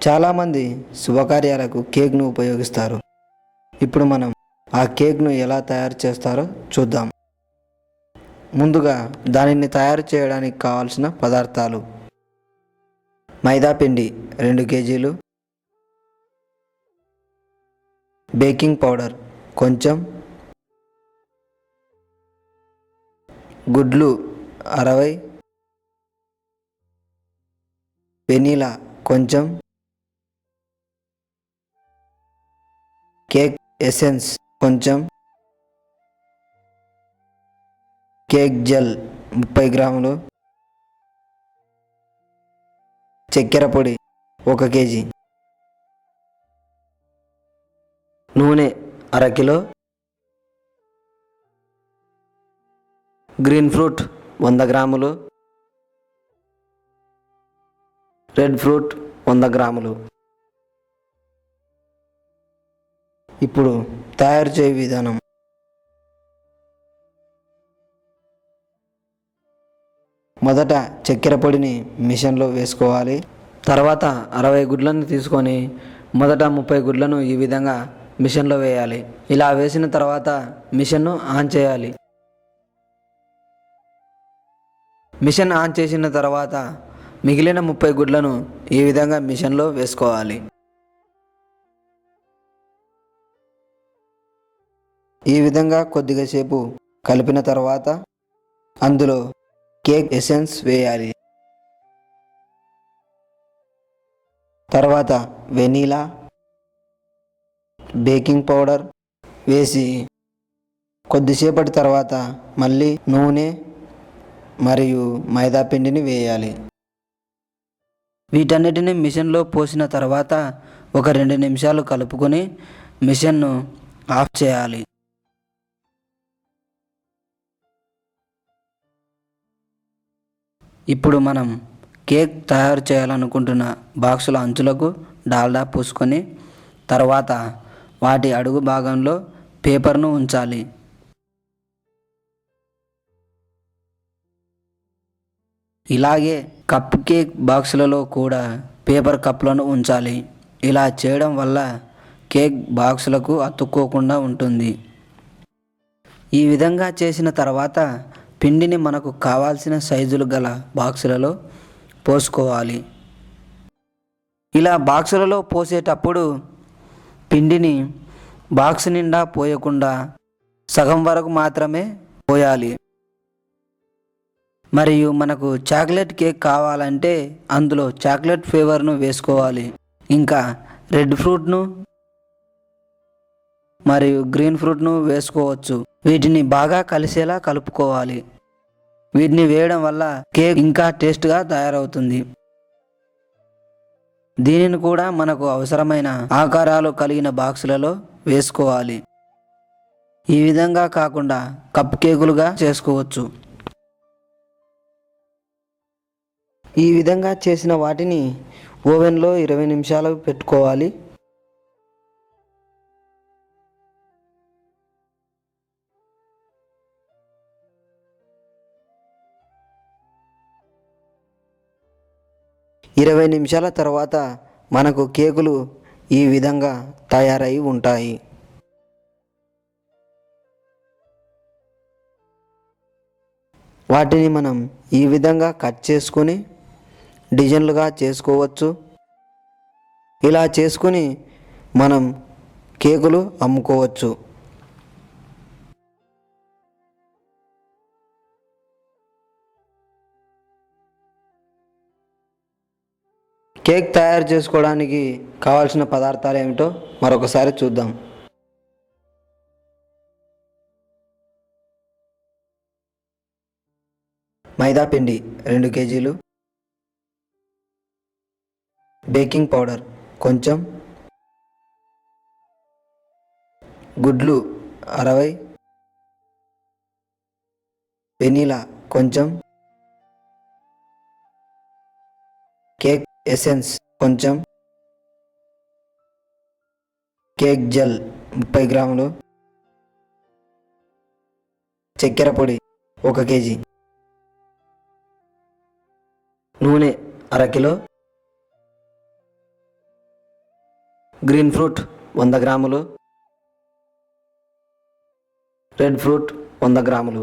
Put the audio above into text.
చాలామంది శుభకార్యాలకు కేక్ను ఉపయోగిస్తారు. ఇప్పుడు మనం ఆ కేక్ను ఎలా తయారు చేస్తారో చూద్దాం. ముందుగా దానిని తయారు చేయడానికి కావాల్సిన పదార్థాలు: మైదా పిండి 2 కేజీలు, బేకింగ్ పౌడర్ కొంచెం, గుడ్లు 60, వెనీలా కొంచెం, కేక్ ఎసెన్స్ కొంచెం, కేక్ జెల్ 30 గ్రాములు, చక్కెర పొడి 1 కేజీ, నూనె 1/2 కిలో, గ్రీన్ ఫ్రూట్ 100 గ్రాములు, రెడ్ ఫ్రూట్ 100 గ్రాములు. ఇప్పుడు తయారు చేయ విధానం: మొదట చక్కెర పొడిని మిషన్లో వేసుకోవాలి. తర్వాత 60 గుడ్లను తీసుకొని మొదట 30 గుడ్లను ఈ విధంగా మిషన్లో వేయాలి. ఇలా వేసిన తర్వాత మిషన్ను ఆన్ చేయాలి. మిషన్ ఆన్ చేసిన తర్వాత మిగిలిన 30 గుడ్లను ఈ విధంగా మిషన్లో వేసుకోవాలి. ఈ విధంగా కొద్దిగా సేపు కలిపిన తర్వాత అందులో కేక్ ఎసెన్స్ వేయాలి. తర్వాత వెనీలా, బేకింగ్ పౌడర్ వేసి కొద్దిసేపటి తర్వాత మళ్ళీ నూనె మరియు మైదా పిండిని వేయాలి. వీటన్నిటిని మిషన్లో పోసిన తర్వాత ఒక 2 నిమిషాలు కలుపుకొని మిషన్ను ఆఫ్ చేయాలి. ఇప్పుడు మనం కేక్ తయారు చేయాలనుకుంటున్న బాక్సుల అంచులకు డాల్డా పూసుకొని తర్వాత వాటి అడుగు భాగంలో పేపర్ను ఉంచాలి. ఇలాగే కప్ కేక్ బాక్సులలో కూడా పేపర్ కప్లను ఉంచాలి. ఇలా చేయడం వల్ల కేక్ బాక్సులకు అతుక్కోకుండా ఉంటుంది. ఈ విధంగా చేసిన తర్వాత పిండిని మనకు కావాల్సిన సైజులు గల బాక్సులలో పోసుకోవాలి. ఇలా బాక్సులలో పోసేటప్పుడు పిండిని బాక్స్ నిండా పోయకుండా సగం వరకు మాత్రమే పోయాలి. మరియు మనకు చాక్లెట్ కేక్ కావాలంటే అందులో చాక్లెట్ ఫ్లేవర్ను వేసుకోవాలి. ఇంకా రెడ్ ఫ్రూట్ను మరియు గ్రీన్ ఫ్రూట్ను వేసుకోవచ్చు. వీటిని బాగా కలిసేలా కలుపుకోవాలి. వీటిని వేయడం వల్ల కేక్ ఇంకా టేస్ట్గా తయారవుతుంది. దీనిని కూడా మనకు అవసరమైన ఆకారాలు కలిగిన బాక్సులలో వేసుకోవాలి. ఈ విధంగా కాకుండా కప్ కేకులుగా చేసుకోవచ్చు. ఈ విధంగా చేసిన వాటిని ఓవెన్లో 20 నిమిషాలు పెట్టుకోవాలి. ఇరవై నిమిషాల తర్వాత మనకు కేకులు ఈ విధంగా తయారై ఉంటాయి. వాటిని మనం ఈ విధంగా కట్ చేసుకొని డిజైన్లుగా చేసుకోవచ్చు. ఇలా చేసుకొని మనం కేకులు అమ్ముకోవచ్చు. కేక్ తయారు చేసుకోవడానికి కావాల్సిన పదార్థాలు ఏమిటో మరొకసారి చూద్దాం. మైదా పిండి 2 కేజీలు, బేకింగ్ పౌడర్ కొంచెం, గుడ్లు 60, వెనీలా కొంచెం, కేక్ ఎసెన్స్ కొంచెం, కేక్ జెల్ 30 గ్రాములు, చక్కెర పొడి 1 కేజీ, నూనె 1/2 కిలో, గ్రీన్ ఫ్రూట్ 100 గ్రాములు, రెడ్ ఫ్రూట్ 100 గ్రాములు.